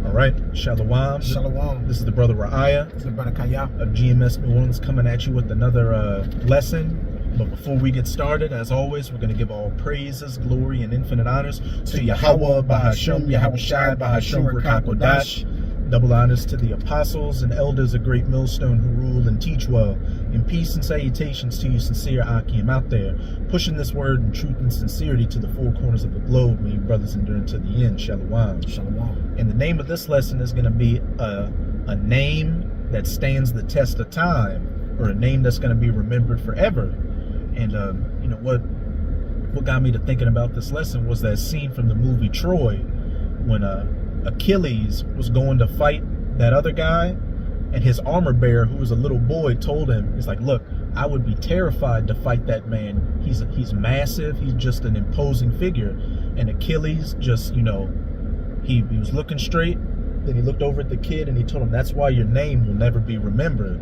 All right, Shalom. Shalom. This is the brother Ra'aya. This is the brother Kaya of GMS New Orleans coming at you with another lesson. But before we get started, as always, we're going to give all praises, glory, and infinite honors to Yahweh, Bahashem, Yahweh Shai, Bahashem, Rakakodash. Double honors to the apostles and elders of Great Millstone who rule and teach well. In peace and salutations to you sincere Akim out there, pushing this word in truth and sincerity to the four corners of the globe. May you brothers endure to the end. Shalom. Shalom. And the name of this lesson is going to be a name that stands the test of time, or a name that's going to be remembered forever. And you know what got me to thinking about this lesson was that scene from the movie Troy when Achilles was going to fight that other guy, and his armor bearer, who was a little boy, told him, he's like, look, I would be terrified to fight that man. He's massive. He's just an imposing figure. And Achilles just, you know, he was looking straight. Then he looked over at the kid and he told him, that's why your name will never be remembered.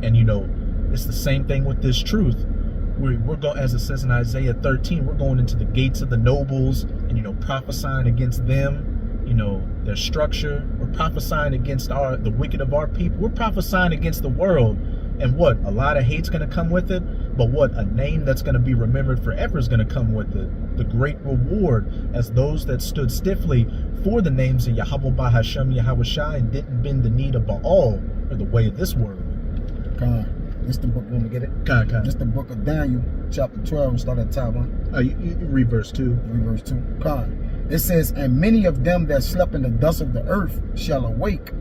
And, you know, it's the same thing with this truth. We're going, as it says in Isaiah 13, we're going into the gates of the nobles and, you know, prophesying against them, you know, their structure. We're prophesying against the wicked of our people. We're prophesying against the world. And what? A lot of hate's going to come with it. But what? A name that's going to be remembered forever is going to come with it. The great reward as those that stood stiffly for the names of Yahweh, Bahashem, Yahweh Shai, and didn't bend the knee to Baal, or the way of this world. God. This the book, when we get it? Con. This the book of Daniel, chapter 12, and start at top 1. You read verse 2. Read verse 2. God. It says, and many of them that slept in the dust of the earth shall awake,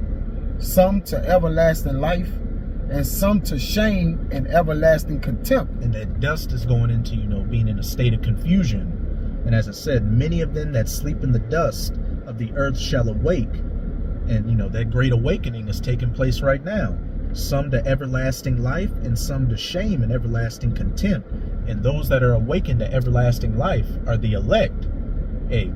some to everlasting life, and some to shame and everlasting contempt. And that dust is going into, you know, being in a state of confusion. And as I said, many of them that sleep in the dust of the earth shall awake. And, you know, that great awakening is taking place right now. Some to everlasting life, and some to shame and everlasting contempt. And those that are awakened to everlasting life are the elect. Hey,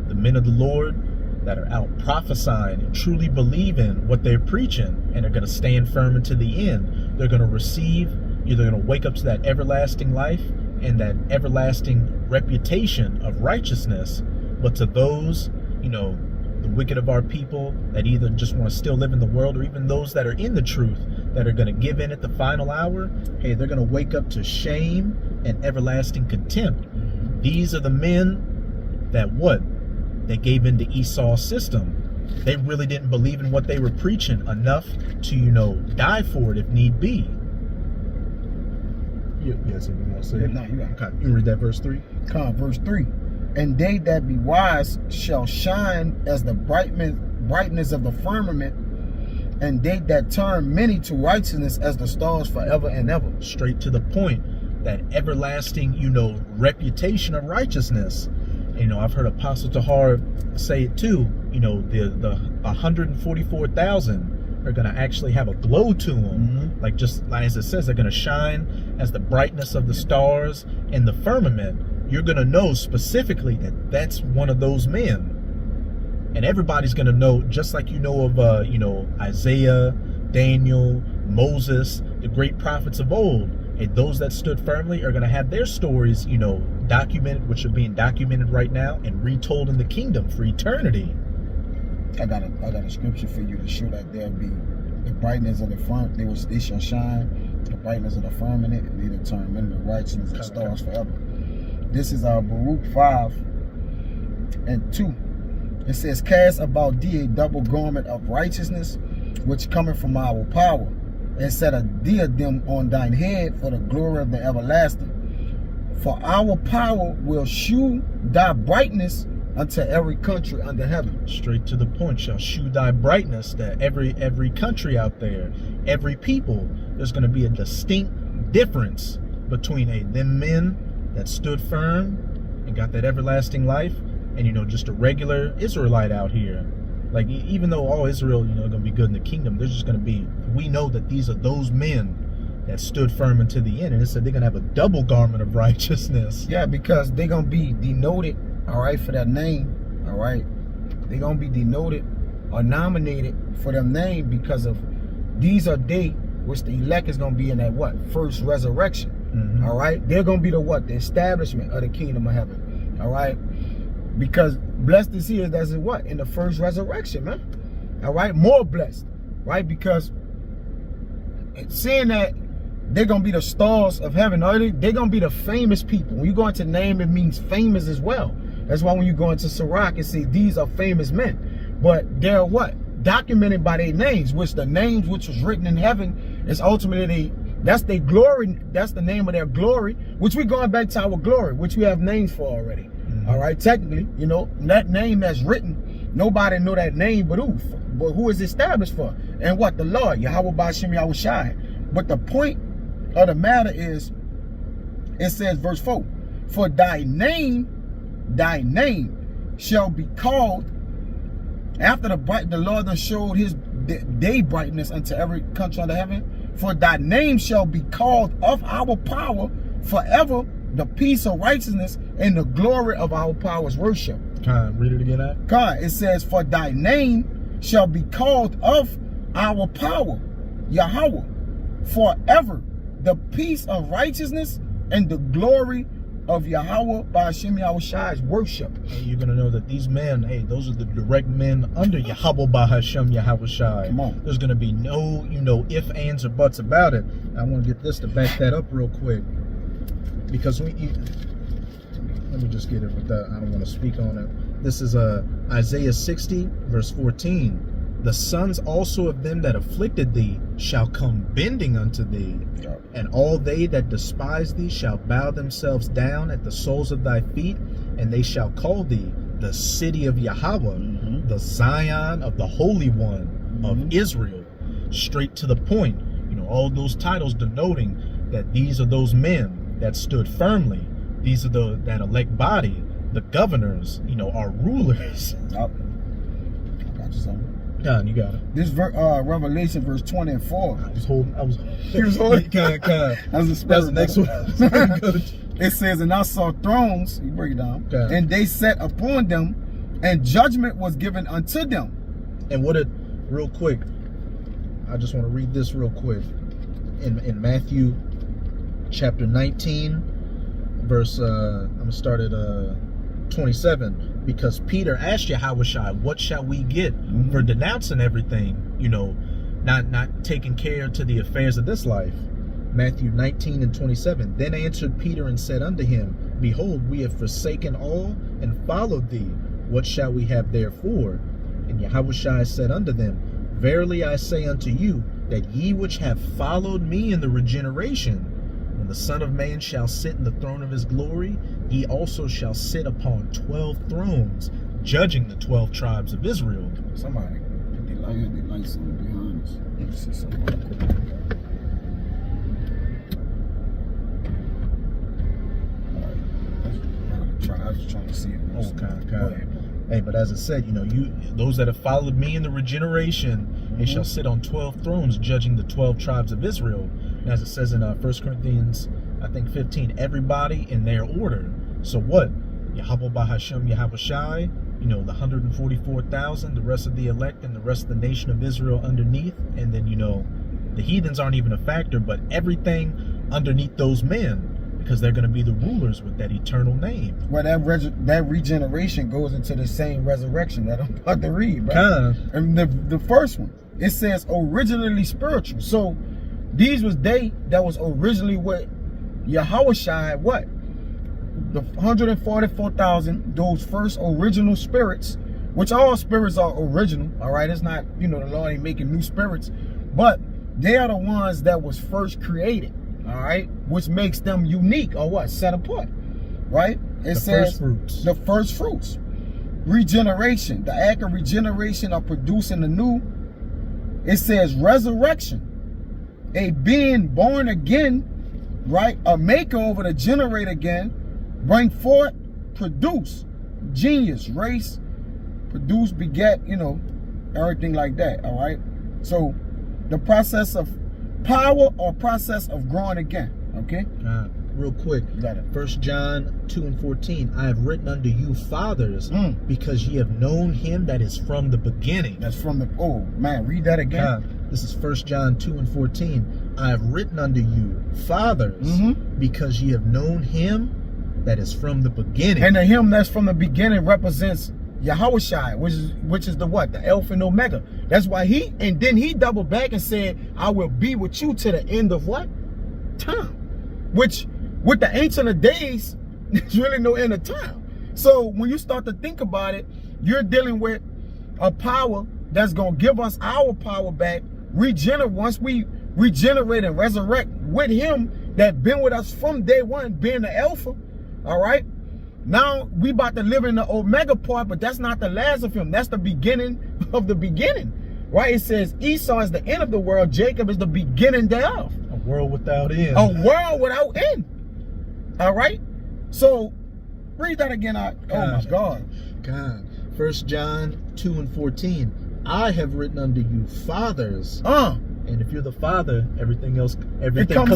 the men of the Lord that are out prophesying and truly believe in what they're preaching and are going to stand firm until the end. They're going to receive, either going to wake up to that everlasting life and that everlasting reputation of righteousness. But to those, you know, the wicked of our people that either just want to still live in the world, or even those that are in the truth that are going to give in at the final hour, hey, they're going to wake up to shame and everlasting contempt. These are the men that what? They gave in to Esau's system. They really didn't believe in what they were preaching enough to, you know, die for it if need be. Yes, you want to say it? No, you got it. Okay. You read that verse 3? God, verse 3. And they that be wise shall shine as the brightness of the firmament, and they that turn many to righteousness as the stars forever and ever. Straight to the point. That everlasting, you know, reputation of righteousness. You know, I've heard Apostle Tahar say it too. You know, the 144,000 are going to actually have a glow to them. Like, just like as it says, they're going to shine as the brightness of the stars in the firmament. You're going to know specifically that that's one of those men. And everybody's going to know, just like you know of, you know, Isaiah, Daniel, Moses, the great prophets of old. And those that stood firmly are going to have their stories, you know, documented, which are being documented right now and retold in the kingdom for eternity. I got a scripture for you to show that there'll be the brightness of the firmament. They shall shine, the brightness of the firmament, and they determine the righteousness of stars forever. This is our Baruch 5 and 2. It says, cast about thee a double garment of righteousness, which cometh from our power, and set a diadem on thine head for the glory of the everlasting. For our power will shew thy brightness unto every country under heaven. Straight to the point. Shall shew thy brightness to every country out there, every people. There's going to be a distinct difference between them men that stood firm and got that everlasting life, and, you know, just a regular Israelite out here. Like, even though all Israel, you know, are going to be good in the kingdom, there's just going to be, we know that these are those men that stood firm until the end. And it said they're going to have a double garment of righteousness. Yeah, because they're going to be denoted, all right, for their name, all right? They're going to be denoted or nominated for their name because of these are they, which the elect is going to be in that what? First resurrection. All right? They're going to be the what? The establishment of the kingdom of heaven. All right? Because blessed is he that's in what? In the first resurrection, man. all right, more blessed, right? Because seeing that they're going to be the stars of heaven, or they're going to be the famous people. When you go into name, it means famous as well. That's why when you go into Sirach, it says these are famous men. But they're what? Documented by their names, which the names which was written in heaven is ultimately, that's their glory. That's the name of their glory, which we're going back to our glory, which we have names for already. All right, technically, you know, that name that's written, nobody know that name but who? But who is established for? And what? The Lord, Yahweh Ba'ashem Yahweh Shai. But the point of the matter is, it says, verse 4, for thy name shall be called, after the Lord done showed his day brightness unto every country under heaven, for thy name shall be called of our power forever, the peace of righteousness and the glory of our power's worship. Read it again, God, it says, for thy name shall be called of our power, Yahweh, forever, the peace of righteousness and the glory of Yahweh Ba'ashem Yahweh Shai's worship. You're going to know that these men, hey, those are the direct men under Yahweh Ba'ashem Yahweh Shai. Come on. There's going to be no, if, ands, or buts about it. I want to get this to back that up real quick. Because let me just get it with that. I don't want to speak on it. This is Isaiah 60, verse 14. The sons also of them that afflicted thee shall come bending unto thee, and all they that despise thee shall bow themselves down at the soles of thy feet, and they shall call thee the city of Yahweh, the Zion of the Holy One of Israel. Straight to the point. You know, all those titles denoting that these are those men that stood firmly. These are that elect body, the governors, our rulers. Yep. I got you something. God, you got it. This Revelation verse 20 and 4. I was He was holding. God. That's the next one. It says, and I saw thrones, you break it down, God. And they sat upon them, and judgment was given unto them. And real quick, I just want to read this real quick. In Matthew chapter 19, verse, I'm going to start at 27. Because Peter asked Yahweh Shai, what shall we get for denouncing everything, not taking care to the affairs of this life? Matthew 19 and 27. Then answered Peter and said unto him, behold, we have forsaken all and followed thee. What shall we have therefore? And Yahweh Shai said unto them, verily I say unto you, that ye which have followed me in the regeneration, when the Son of Man shall sit in the throne of his glory, ye also shall sit upon 12 thrones, judging the 12 tribes of Israel. Somebody put the lights on behind us. Let me see something. I was trying to see it. Oh, God. Hey, but as it said, those that have followed me in the regeneration, they shall sit on 12 thrones, judging the 12 tribes of Israel. And as it says in 1 Corinthians, I think 15, everybody in their order. So what? Yahweh Ba'ashem Yahweh Shai, the 144,000, the rest of the elect, and the rest of the nation of Israel underneath. And then, the heathens aren't even a factor, but everything underneath those men, because they're going to be the rulers with that eternal name. Well, that regeneration goes into the same resurrection that I'm about to read, right? And the first one, it says originally spiritual. So these was they that was originally what Yahweh Shai, what? The 144,000, those first original spirits, which all spirits are original, all right? It's not, the Lord ain't making new spirits, but they are the ones that was first created, all right? Which makes them unique, or what? Set apart, right? It says the first fruits. Regeneration, the act of regeneration of producing the new. It says resurrection, a being born again, right? A makeover to generate again, bring forth, produce, genius, race, produce, beget, everything like that, all right? So the process of power or process of growing again, okay? Real quick, 1 John 2 and 14, I have written unto you, fathers, because ye have known him that is from the beginning. That's from the, oh man, read that again. This is 1 John 2 and 14. I have written unto you, fathers, because ye have known him that is from the beginning. And the him that's from the beginning represents Yahushua, which is the what? The Alpha and Omega. That's why then he doubled back and said, I will be with you to the end of what? Time. Which, with the Ancient of Days, there's really no end of time. So when you start to think about it, you're dealing with a power that's going to give us our power back, once we regenerate and resurrect with him that been with us from day one, being the Alpha, all right? Now we about to live in the Omega part, but that's not the last of him. That's the beginning of the beginning, right? It says Esau is the end of the world. Jacob is the beginning thereof. A world without end. A world without end. All right. So read that again. Oh my God. God. 1 John 2:14. I have written unto you fathers. And if you're the father, everything comes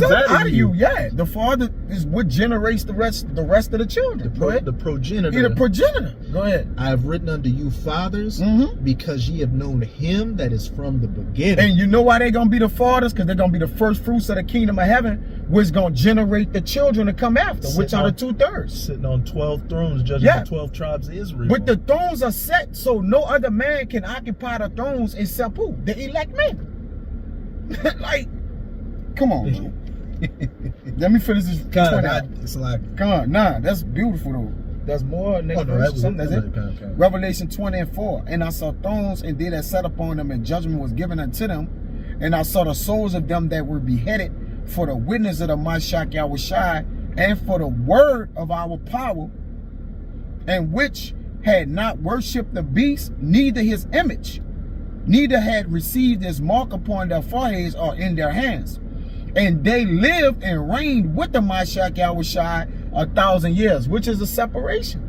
out of you. Yeah, the father is what generates the rest of the children. The progenitor. Yeah, the progenitor. Go ahead. I have written unto you fathers, because ye have known him that is from the beginning. And you know why they're gonna be the fathers? Because they're gonna be the first fruits of the kingdom of heaven, which is gonna generate the children to come after, which are the 2/3. Sitting on 12 thrones, judging the 12 tribes of Israel. But the thrones are set, so no other man can occupy the thrones except who? The elect men. Like, come on, bro. Let me finish this. It's like, come on, nah, that's beautiful though. That's more. Next verse, that's it. Revelation 20:4. And I saw thrones, and they that sat upon them, and judgment was given unto them. And I saw the souls of them that were beheaded for the witness of the Mashiach Yahushua, and for the word of our power, and which had not worshipped the beast, neither his image, neither had received his mark upon their foreheads or in their hands. And they lived and reigned with the Mashiach Yahushua 1,000 years, which is a separation.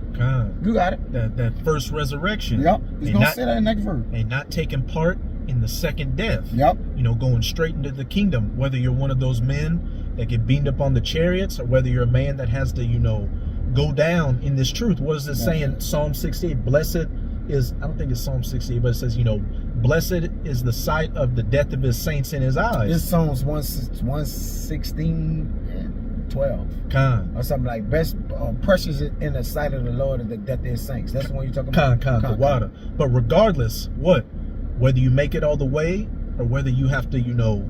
You got it. That first resurrection. Yep. It's going to say that in the next verse. And not taking part in the second death. Yep. You know, going straight into the kingdom, whether you're one of those men that get beamed up on the chariots, or whether you're a man that has to, you know, go down in this truth. What does it say in Psalm 68? Blessed is, I don't think it's Psalm 68, but it says, you know, blessed is the sight of the death of his saints in his eyes. It's Psalms 116:12. Or something like, best precious in the sight of the Lord is the death of his saints. That's the one you're talking about? The water. But regardless, whether you make it all the way, or whether you have to, you know,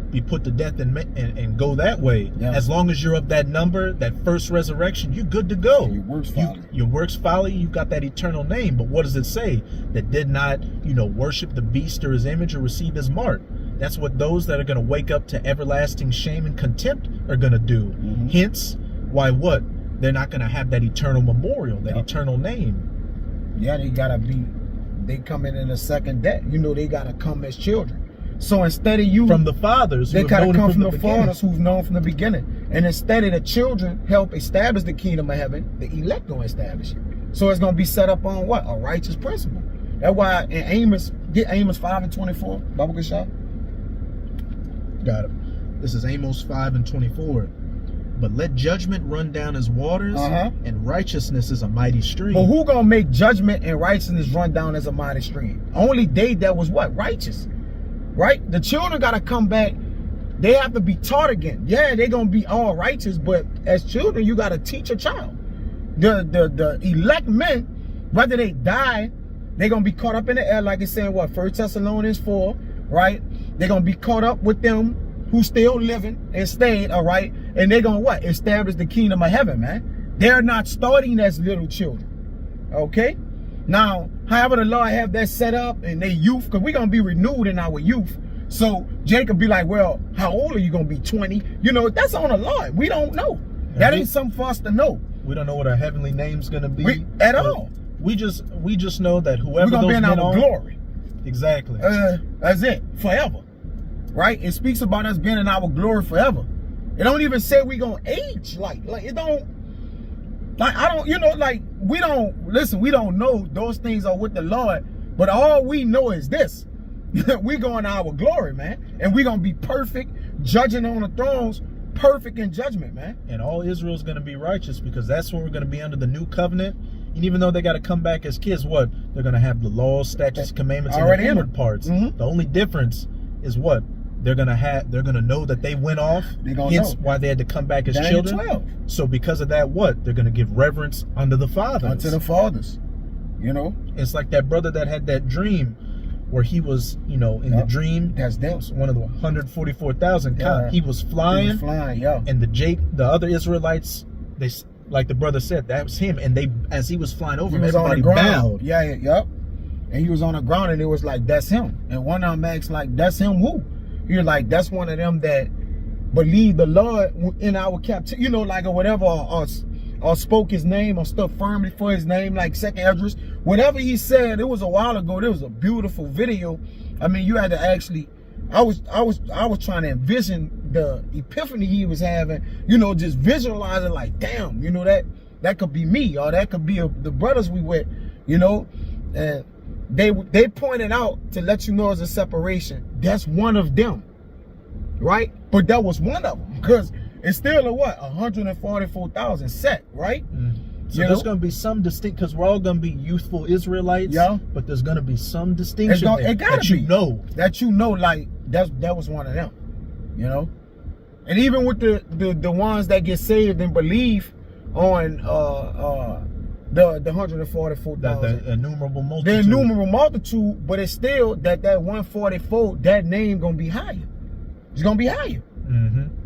be put to death and go that way, as long as you're of that number, that first resurrection, you're good to go. Your works follow you. You've got that eternal name. But what does it say? That did not, you know, worship the beast or his image or receive his mark. That's what those that are going to wake up to everlasting shame and contempt are going to do. Hence, why they're not going to have that eternal memorial, that eternal name. Yeah, they come in the second death. You know, they got to come as children. So instead of you, from the fathers, they gotta come from the fathers who've known from the beginning. And instead of the children help establish the kingdom of heaven, the elect gonna establish it. So it's gonna be set up on what? A righteous principle. That's why in Amos, get Amos 5:24. Baba Kashab. Got it. This is Amos 5:24. But let judgment run down as waters, and righteousness is a mighty stream. But who gonna make judgment and righteousness run down as a mighty stream? Only they that was what? Righteous. Right? The children got to come back. They have to be taught again. Yeah, they're going to be all righteous, but as children, you got to teach a child. The elect men, whether they die, they're going to be caught up in the air, like it's saying, 1 Thessalonians 4, right? They're going to be caught up with them who still living and stayed, all right? And they're going to establish the kingdom of heaven, man. They're not starting as little children, okay? Now, however the Lord have that set up in their youth, because we're going to be renewed in our youth. So Jacob be like, well, how old are you going to be? 20? You know, that's on the Lord. We don't know. That ain't something for us to know. We don't know what our heavenly name's going to be. At all. We just know that whoever we're going to be in our glory. Exactly. That's it. Forever. Right? It speaks about us being in our glory forever. It don't even say we're going to age. Like it don't. Like, I don't, you know, like, we don't know those things are with the Lord, but all we know is this. We're going to our glory, man. And we're going to be perfect, judging on the thrones, perfect in judgment, man. And all Israel's going to be righteous, because that's when we're going to be under the new covenant. And even though they got to come back as kids, they're going to have the laws, statutes, commandments, and the inward parts. The only difference is they're gonna know that they went off. Hence why they had to come back as children. 12. So because of that, they're gonna give reverence unto the fathers. Unto the fathers. You know? It's like that brother that had that dream where he was, you know, in the dream. That's them. One of the 144,000. Yeah. He was flying. He was flying, yeah. And the other Israelites, they, like the brother said, that was him. And they, as he was flying over him, everybody bowed. Yeah, yep. And he was on the ground, and it was like, that's him. And one of them asked, like, that's him who? He was like, that's one of them that believe the Lord in our captivity, you know, like, or whatever, or spoke his name, or stood firmly for his name, like Second Esdras. Whatever he said, it was a while ago. There was a beautiful video. I mean, you had to actually, I was trying to envision the epiphany he was having, you know, just visualizing, like, damn, you know, that could be me, or that could be the brothers we with, you know. And they pointed out, to let you know as a separation, that's one of them, right? But that was one of them, because it's still a what, 144,000 set, right? So there's going to be some distinct, because we're all going to be youthful Israelites. Yeah. But there's going to be some distinction there, it gotta that you be. know. That you know, like, that was one of them, you know? And even with the ones that get saved and believe on the 144,000. The innumerable multitude. The innumerable multitude, but it's still that 144, that name going to be higher. It's going to be higher.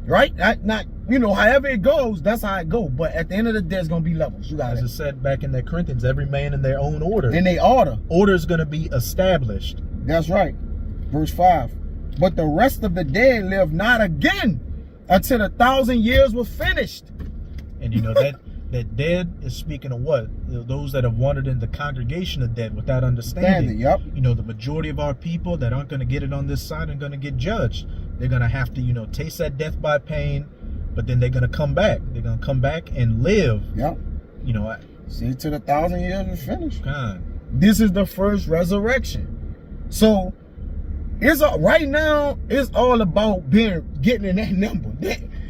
Right? Not, you know, however it goes, that's how it go. But at the end of the day, it's going to be levels. You got As it said back in that Corinthians, every man in their own order. In their order. Order is going to be established. That's right. Verse 5. But the rest of the dead live not again until 1,000 years were finished. And you know, that dead is speaking of what? Those that have wandered in the congregation of dead without understanding. Yep. You know, the majority of our people that aren't going to get it on this side are going to get judged. They're going to have to, you know, taste that death by pain, but then they're going to come back. They're going to come back and live. Yep. You know, see, till 1,000 years is finished. God. This is the first resurrection. So right now, it's all about getting in that number.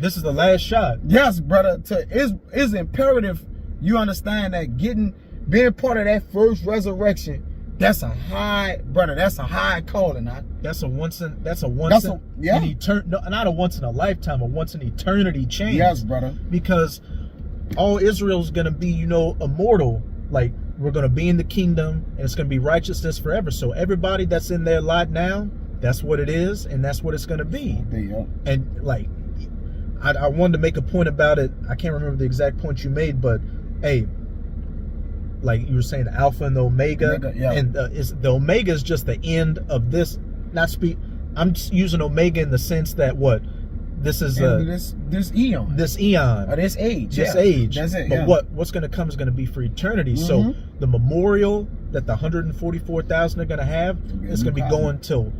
This is the last shot. Yes, brother. It's imperative you understand that being part of that first resurrection, that's a high calling. That's a once in not a once in a lifetime, a once in eternity change. Yes, brother. Because all Israel's gonna be, you know, immortal. Like, we're gonna be in the kingdom, and it's gonna be righteousness forever. So everybody that's in their lot now, that's what it is, and that's what it's gonna be. Yeah. And like, I wanted to make a point about it. I can't remember the exact point you made, but hey, like you were saying, the Alpha and the Omega, yeah. And the Omega is just the end of this. I'm using Omega in the sense that what this is this eon, this eon, or this age, age. That's it. But what's going to come is going to be for eternity. So the memorial that the 144,000 are going to have is going to be going till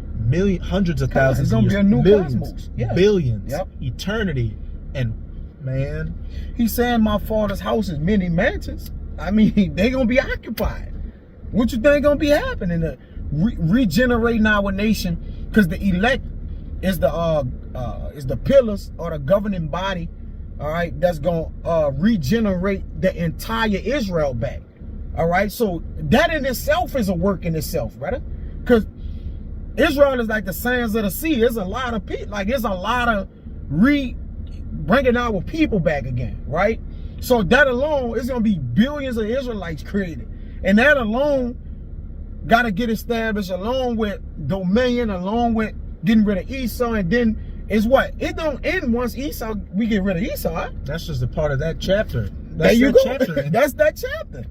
hundreds of thousands. It's going to be a new millions, cosmos. Billions, eternity, and man, he's saying my father's house is many mansions. I mean, they gonna be occupied. What you think gonna be happening? Regenerating our nation, because the elect is the pillars or the governing body. All right, that's gonna regenerate the entire Israel back. All right, so that in itself is a work in itself, brother. Because Israel is like the sands of the sea. There's a lot of people, like there's a lot of bringing our people back again, right? So that alone is going to be billions of Israelites created. And that alone got to get established, along with dominion, along with getting rid of Esau. And then it's what? It don't end once we get rid of Esau. Huh? That's just a part of that chapter. There you go. That's that chapter.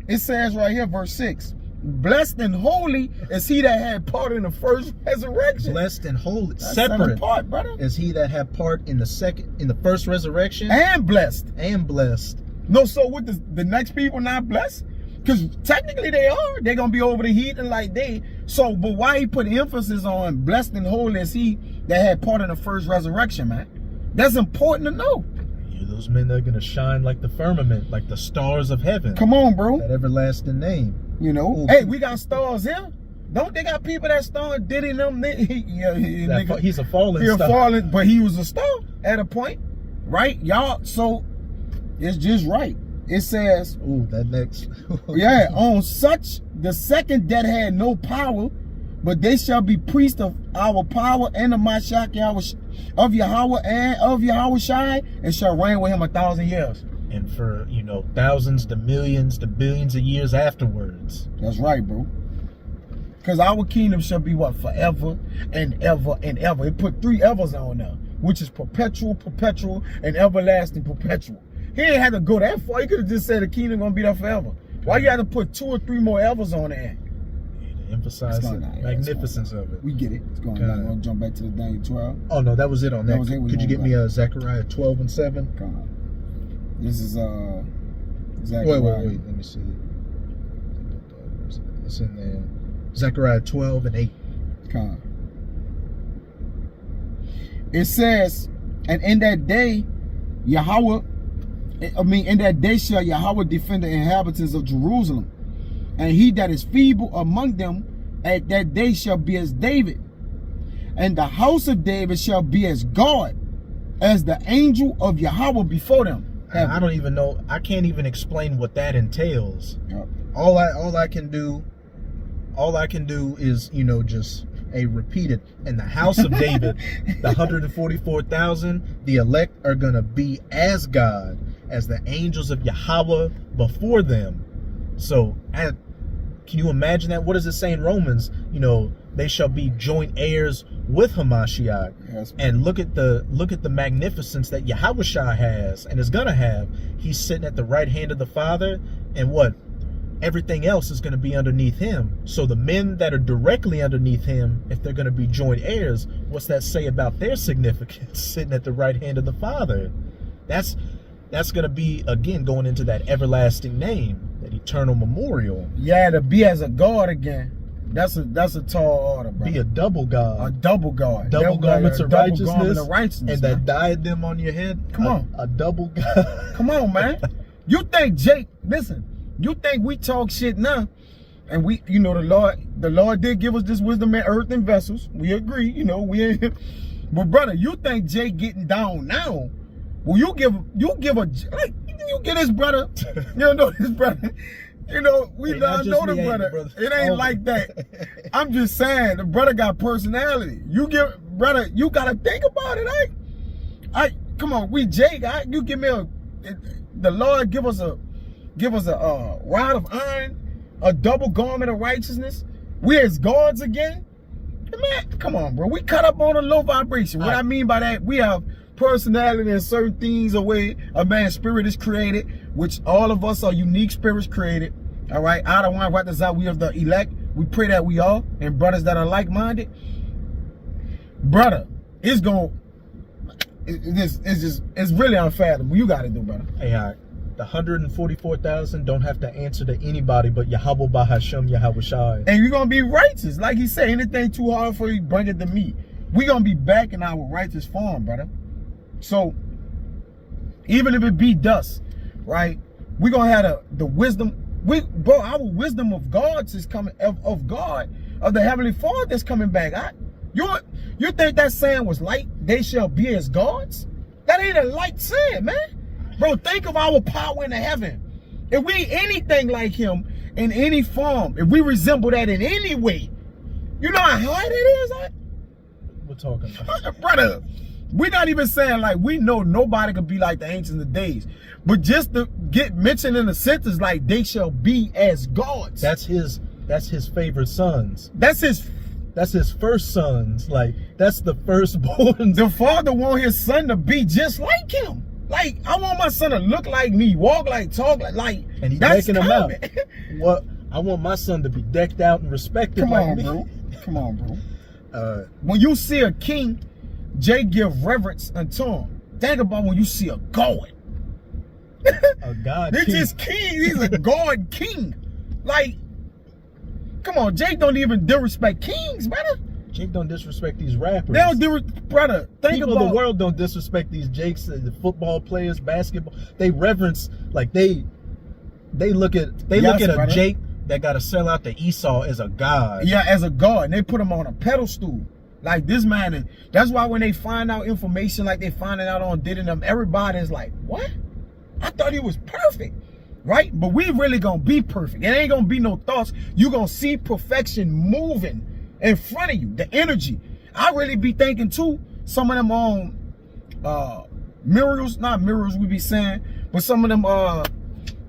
It says right here, verse 6. Blessed and holy is he that had part in the first resurrection. Blessed and holy, that's separate part, brother. Is he that had part in the first resurrection, and blessed. No, so with the next people not blessed? Because technically they are. They're gonna be over the heat and like so. But why he put emphasis on blessed and holy is he that had part in the first resurrection, man? That's important to know. Those men that are gonna shine like the firmament, like the stars of heaven. Come on, bro. That everlasting name. You know, hey, we got stars here. Don't they got people that star Diddy them? He's a fallen star. Fallen, but he was a star at a point, right? Y'all, so it's just right. It says, ooh, that next. Yeah, on such the second that had no power, but they shall be priests of our power and of Mashiach of Yahweh and of Yahweh Shai, and shall reign with him 1,000 years. and for, you know, thousands to millions to billions of years afterwards. That's right, bro. Because our kingdom shall be what? Forever and ever and ever. It put 3 evers on there, which is perpetual, perpetual, and everlasting perpetual. He ain't had to go that far. He could have just said the kingdom gonna be there forever. Why you had to put 2 or 3 more evers on there? Yeah, to emphasize the magnificence of it. We get it. It's going down. I'm gonna jump back to the Daniel 12. Oh no, that was it on that. Was it. Could you get me Zechariah 12 and 7? Come on. This is Zechariah. Wait. Let me see. It's in there. Zechariah 12 and 8. Come on. It says, and in that day, in that day shall Yahweh defend the inhabitants of Jerusalem, and he that is feeble among them at that day shall be as David, and the house of David shall be as God, as the angel of Yahweh before them. I don't even know. I can't even explain what that entails. Yep. All I can do is, you know, just repeat it. In the house of David, the 144,000, the elect are gonna be as God, as the angels of Yahweh before them. So, can you imagine that? What does it say in Romans? You know, they shall be joint heirs with Hamashiach. Yes. And look at the magnificence that Yahushua has and is gonna have. He's sitting at the right hand of the Father, and what? Everything else is going to be underneath him. So the men that are directly underneath him, if they're going to be joint heirs, what's that say about their significance? Sitting at the right hand of the Father. That's going to be, again, going into that everlasting name, that eternal memorial. Yeah, to be as a God again. That's a tall order, bro. Be a double God. A double God. Double garments of righteousness. And that man. diadem on your head. Come on. A double God. Come on, man. You think Jake, listen, you think we talk shit now, and we, you know, the Lord did give us this wisdom in earthen vessels. We agree, you know, we ain't. But brother, you think Jake getting down now? Well, you give this brother, you know this brother. You know, we don't know the brother. It ain't like that. I'm just saying, the brother got personality. You give, brother, you gotta think about it. Come on, we Jake. You give me the Lord give us a rod of iron, a double garment of righteousness. We as gods again. Man, come on, bro. We cut up on a low vibration. What I mean by that, we have personality and certain things, a way a man's spirit is created, which all of us are unique spirits created. All right, out of one, right? That's how we have the elect. We pray that we all, and brothers that are like-minded. Brother, it's really unfathomable. You got to do, brother. Hey, the 144,000 don't have to answer to anybody but Yahweh Bahashem Yahushai. And you're going to be righteous. Like he said, anything too hard for you, bring it to me. We're going to be back in our righteous form, brother. So, even if it be dust, right? We're going to have the wisdom. Our wisdom of God is coming, of God, of the Heavenly Father that's coming back. You think that saying was light? They shall be as gods? That ain't a light saying, man. Bro, think of our power in the heaven. If we anything like him in any form, if we resemble that in any way, you know how hard it is, huh? We're talking about. Brother, we're not even saying like we know nobody could be like the ancients of days. But just to get mentioned in the sentence like they shall be as gods. That's his favorite sons. That's his first sons. Like, that's the firstborn. The father want his son to be just like him. Like, I want my son to look like me, walk like, talk like. And he's decking him out. What? I want my son to be decked out and respected like me. Bro. Come on, bro. When you see a king, Jay give reverence unto him. Think about when you see a god. A god They're king. just king. He's a god king. Like, come on, Jake don't even disrespect kings, brother. Jake don't disrespect these rappers. They don't brother. People of the world don't disrespect these Jakes, the football players, basketball. They reverence, like they look at a Jake that got to sell out to Esau as a god. Yeah, as a god. And they put him on a pedestal. Like this man, and that's why when they find out information like they finding out on Diddy and them, everybody's like, what? I thought he was perfect, right? But we really gonna be perfect. It ain't gonna be no thoughts. You gonna see perfection moving in front of you, the energy. I really be thinking too, some of them on miracles, not miracles we be saying, But some of them,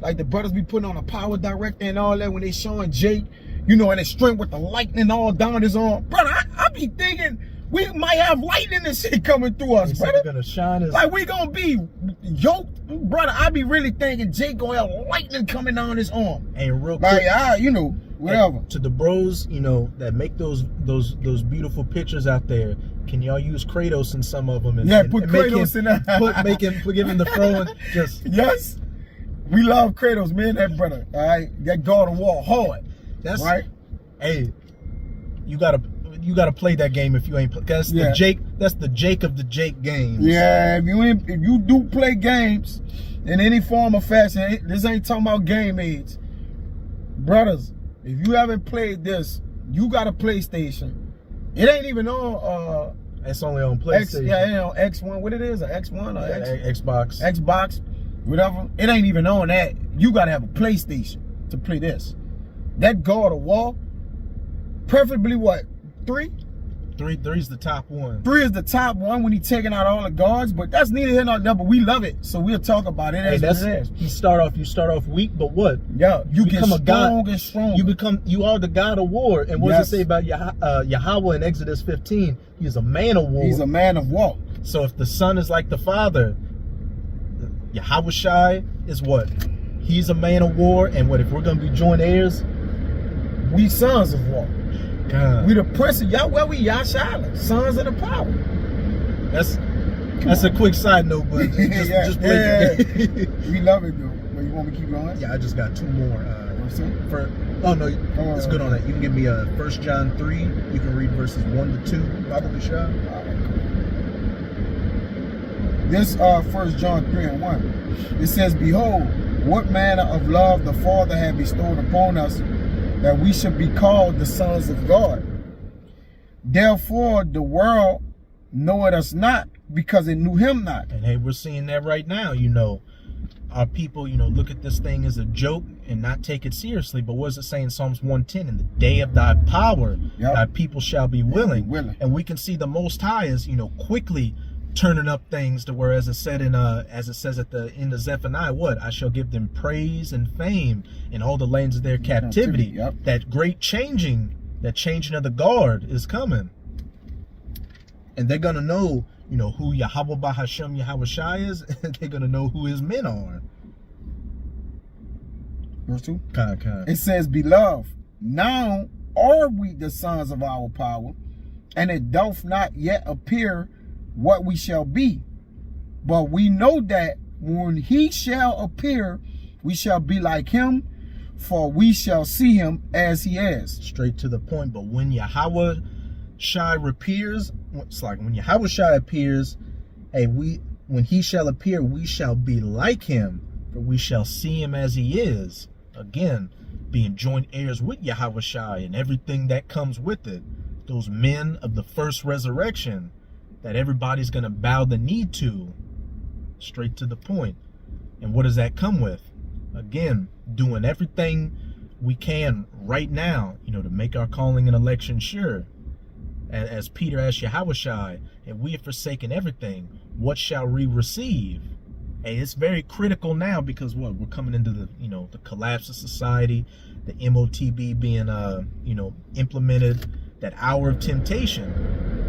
like the brothers be putting on a power director and all that when they showing Jake, you know, and it's strength with the lightning all down his arm. Brother, I be thinking we might have lightning and shit coming through us, brother. Gonna shine like we gonna be yoked, brother. I be really thinking Jake gonna have lightning coming down his arm. And real quick, like, you know, whatever. To the bros, you know, that make those beautiful pictures out there, can y'all use Kratos in some of them? And, yeah, and, put and Kratos in that. give him the throwing. Just yes, we love Kratos, man. That brother, all right, that God of War hard. That's right. Hey, you gotta play that game if you ain't. Cause that's the Jake of the Jake games. Yeah, if you do play games in any form or fashion, this ain't talking about game age, brothers. If you haven't played this, you got a PlayStation. It ain't even on. It's only on PlayStation. X1. What it is? An X1 or Xbox. Xbox, whatever. It ain't even on that. You gotta have a PlayStation to play this. That God of War, preferably what? 3? 3's the top one. 3 is the top one when he's taking out all the guards, but that's neither here nor there. But we love it, so we'll talk about it. You start off weak, but what? Yeah, you become a god and strong. You are the God of war. And what does it say about Yahweh in Exodus 15? He's a man of war. He's a man of war. So if the son is like the father, Yahawashi is what? He's a man of war. And what if we're gonna be joint heirs? We sons of war. God. We the prince of Yahweh, we Yashala, sons of the power. That's a quick side note, but just play the game. We love it though. But you want me to keep going? Yeah, I just got 2 more. It's good on that. You can give me 1 John 3. You can read verses 1 to 2, probably, Shah. This 1 John 3 and 1. It says, "Behold, what manner of love the Father hath bestowed upon us, that we should be called the sons of God. Therefore the world knoweth us not, because it knew him not." And hey, we're seeing that right now. You know, our people, you know, look at this thing as a joke and not take it seriously. But what does it say in Psalms 110? In the day of thy power, thy people shall be willing. And we can see the Most High is, you know, quickly turning up things to where, as it said in as it says at the end of Zephaniah, what? I shall give them praise and fame in all the lands of their captivity. That great changing of the guard is coming. And they're gonna know, you know, who Yahweh Bahashem Yahawashi is, and they're gonna know who his men are. Verse 2. It says, "Beloved, now are we the sons of our power, and it doth not yet appear what we shall be. But we know that when he shall appear, we shall be like him, for we shall see him as he is." Straight to the point. But when Yahawashi appears, it's like when Yahawashi appears, hey, when he shall appear, we shall be like him, for we shall see him as he is. Again, being joint heirs with Yahawashi and everything that comes with it. Those men of the first resurrection that everybody's going to bow the knee to. Straight to the point. And what does that come with? Again, doing everything we can right now, you know, to make our calling and election sure. As Peter asked Yahawashi, "And we have forsaken everything, what shall we receive?" Hey, it's very critical now because what? We're coming into the, you know, the collapse of society, the MOTB being, you know, implemented, that hour of temptation.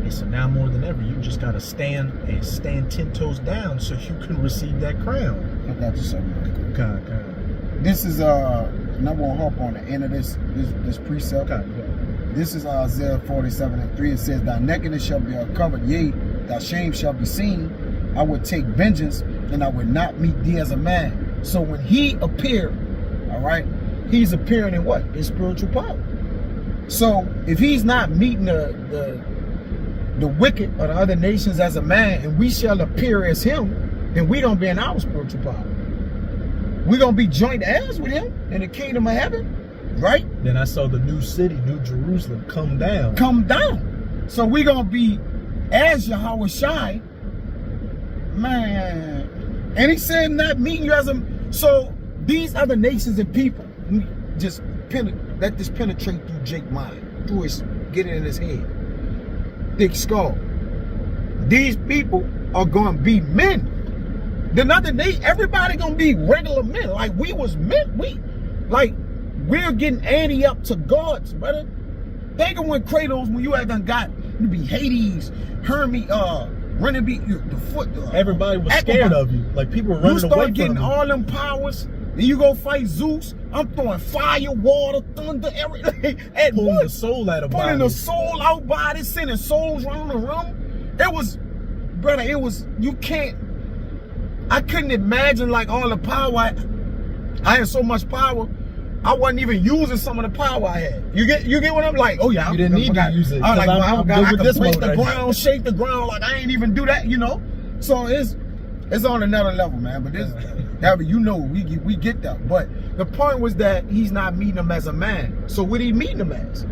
And so now more than ever, you just gotta stand 10 toes down so you can receive that crown. I got you something. Okay. This is and I won't hop on the end of this precept. Okay. This is Isaiah 47 and 3. It says, "Thy nakedness shall be uncovered, yea, thy shame shall be seen. I would take vengeance, and I would not meet thee as a man." So when he appeared, all right, he's appearing in what? In spiritual power. So if he's not meeting the wicked or the other nations as a man, and we shall appear as him, then we don't be in our spiritual power. We're going to be joint heirs with him in the kingdom of heaven, right? Then I saw the new city, New Jerusalem, come down. So we're going to be as Yahawashi, man. And he said not meeting you as a... So these other nations and people, just let this penetrate through Jake's mind, through his, get it in his head. Thick skull. These people are going to be men Then nothing. Everybody gonna be regular men. Like we was men. We're getting ante up to gods, brother. Think of when Kratos, when you had done got to be Hades, Hermes, running be the foot. Everybody was scared of you. Like people were running away from you. You start getting all them powers. Then you go fight Zeus. I'm throwing fire, water, thunder, everything. And pulling the soul out of bodies. Pulling the soul out bodies, sending souls around the room. It was, brother, you can't, I couldn't imagine like all the power. I had so much power. I wasn't even using some of the power I had. You get what I'm like? Oh yeah, you didn't need to use it. I was like, I could break the ground, now. shake the ground. Like I ain't even do that, you know. So it's on another level, man. But this, you know, we get that. But the point was that he's not meeting him as a man. So what he meeting him as?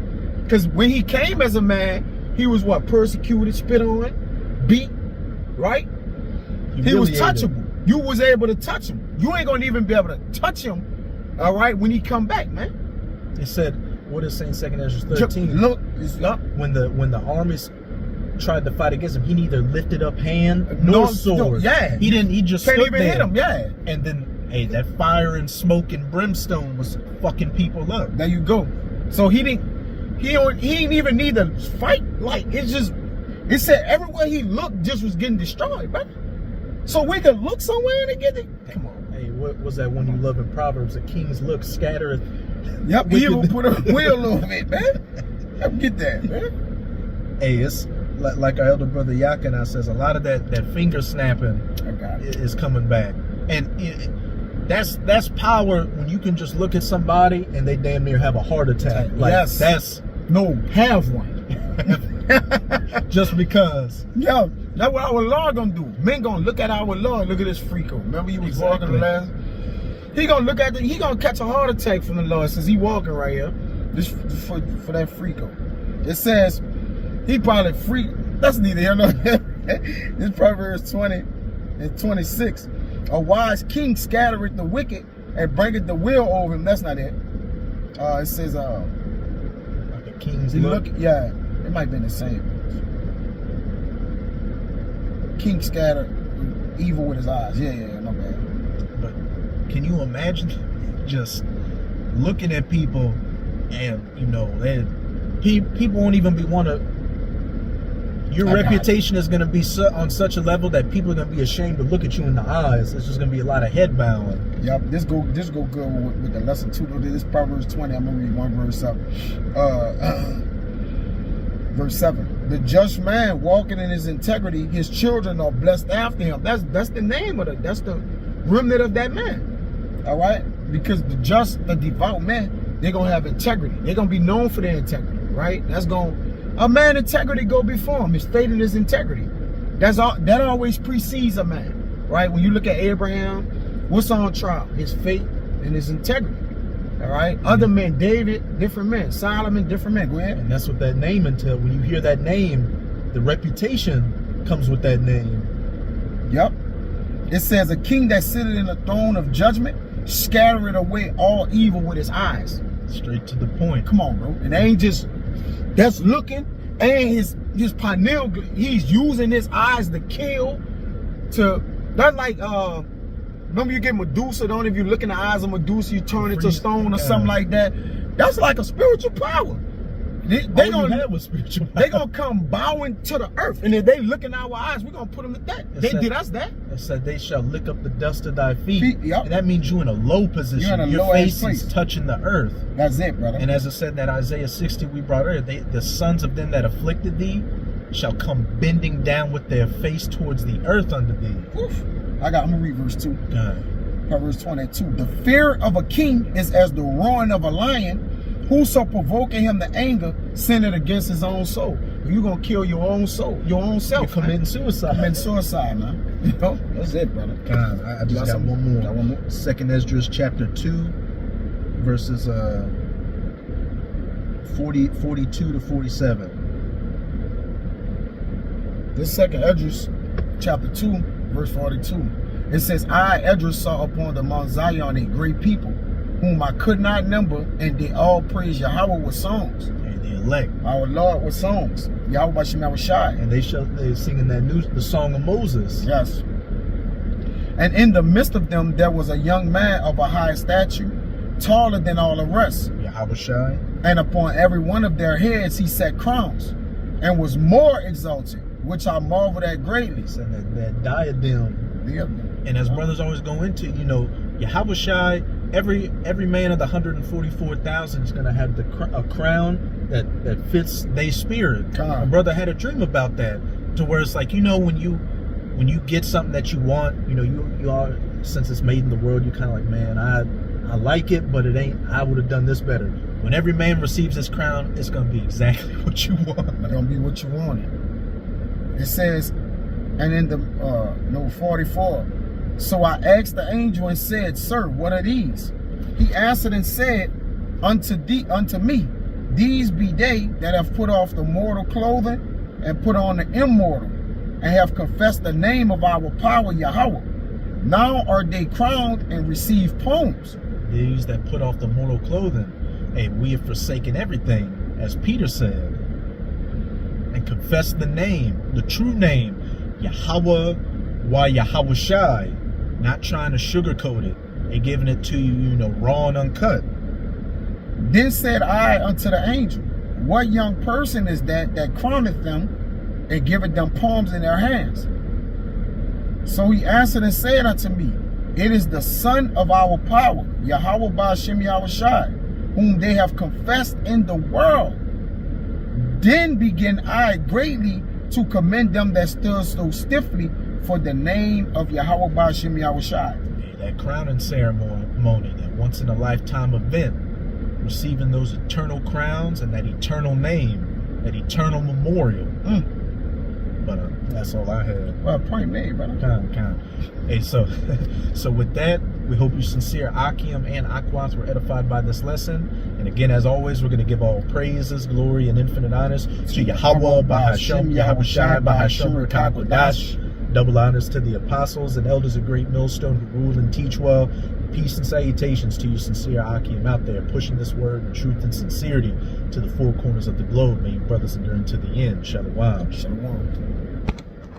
Because when he came as a man, he was what? Persecuted, spit on, beat, right? He was touchable. You was able to touch him. You ain't gonna even be able to touch him. All right, when he come back, man. It said, what is saying 2 Ezra 13? Look, it's up. When the armies tried to fight against him, he neither lifted up hand nor sword. Yeah, he didn't. He just can't stood even there. hit him. Yeah, and then hey, that fire and smoke and brimstone was fucking people up. There you go. So he didn't even need to fight. Like it said everywhere he looked, just was getting destroyed, right? So we could look somewhere and get it. Come on. Hey, what was that one you love in Proverbs? The king's look scattereth. Yep, evil put a wheel over it, man. I get that, man. Hey, it's like our elder brother Yakina says, a lot of that finger snapping is coming back. And that's power when you can just look at somebody and they damn near have a heart attack. Like, yes. Have one. Just because. Yeah, that's what our Lord gonna do. Men gonna look at our Lord. Look at this freako. Remember he was walking the last. He gonna look at he gonna catch a heart attack from the Lord since he walking right here. This for that freako. It says he probably freak. That's neither here nor there. This Proverbs 20 and 26. A wise king scattereth the wicked and bringeth the will over him. That's not it. It says like a king's look. Yeah, it might be the same. King scattered evil with his eyes. Yeah, no bad. But can you imagine just looking at people and people won't even your reputation is going to be on such a level that people are going to be ashamed to look at you in the eyes. It's just going to be a lot of head bowing. Yep, this go good with the lesson 2. This Proverbs 20. I'm going to read one verse up. Verse 7. The just man walking in his integrity, his children are blessed after him. That's the name of that's the remnant of that man. All right? Because the devout man, they're going to have integrity. They're going to be known for their integrity, right? A man integrity go before him. It's stating his integrity. That always precedes a man, right? When you look at Abraham, what's on trial? His faith and his integrity. All right. Other men, David, different men. Solomon, different men. Go ahead. And that's what that name entails. When you hear that name, the reputation comes with that name. Yep. It says, a king that sitteth in a throne of judgment, scattereth away all evil with his eyes. Straight to the point. Come on, bro. And they ain't just that's looking, and his pineal, he's using his eyes to kill. That's like remember you get Medusa, don't if you look in the eyes of Medusa, you turn into stone or something like that. That's like a spiritual power. They gonna come bowing to the earth, and if they look in our eyes, we're gonna put them to death. They did us that. It said they shall lick up the dust of thy feet. Yep. And that means you in a low position. Your face is touching the earth. That's it, brother. And as it said that Isaiah 60 we brought earlier, the sons of them that afflicted thee shall come bending down with their face towards the earth under thee. Oof. I'm gonna read verse 2. Proverbs 22. The fear of a king is as the roaring of a lion. Whoso provoking him to anger, sinneth against his own soul. You're going to kill your own soul, your own self. You're committing suicide. Committing suicide, man. You know? That's it, brother. I just got one more. 2 Esdras chapter 2, verses 42 to 47. This 2 Esdras chapter 2, verse 42. It says, I, Esdras, saw upon the Mount Zion a great people, whom I could not number, and they all praise Yahweh with songs. And the elect. Our Lord with songs. Yahweh Bashem Yahushai. And they're singing the song of Moses. Yes. And in the midst of them, there was a young man of a high stature, taller than all the rest. Yahushai. And upon every one of their heads he set crowns, and was more exalted, which I marveled at greatly. So that diadem. And as brothers always go into, you know, Yahushai, every man of the 144,000 is going to have a crown that fits their spirit. My brother had a dream about that, to where it's like, you know, when you get something that you want, you know, you are, since it's made in the world, you're kind of like, man, I like it, but it ain't, I would have done this better. When every man receives this crown, it's going to be exactly what you want. It's going to be what you wanted. It says, and in the 44, so I asked the angel and said, Sir, what are these? He answered and said unto me, these be they that have put off the mortal clothing and put on the immortal, and have confessed the name of our power, Yahweh. Now are they crowned and receive poems. These that put off the mortal clothing, and we have forsaken everything, as Peter said, and confessed the name, the true name, Yahweh wa Yahushai, not trying to sugarcoat it. They giving it to you, you know, raw and uncut. Then said I unto the angel, what young person is that crowneth them and giveth them palms in their hands? So he answered and said unto me, it is the son of our power, Yahweh Ba'ashem Yahushai, whom they have confessed in the world. Then began I greatly to commend them that stood so stiffly for the name of Yahweh Ba'ashem Yahushai. That crowning ceremony, that once in a lifetime event, receiving those eternal crowns and that eternal name, that eternal memorial. But that's all I had. Well, point made, brother. Kind. Hey, so with that, we hope you sincere Akim and Aquas were edified by this lesson. And again, as always, we're going to give all praises, glory, and infinite honors to Yahweh, Bahashem, Yahushai, Bahashem, Rakakwadash. Double honors to the apostles and elders of Great Millstone who rule and teach well. Peace and salutations to you sincere Akim out there, pushing this word in truth and sincerity to the four corners of the globe. May you brothers endure to the end. Shalom. Shalom.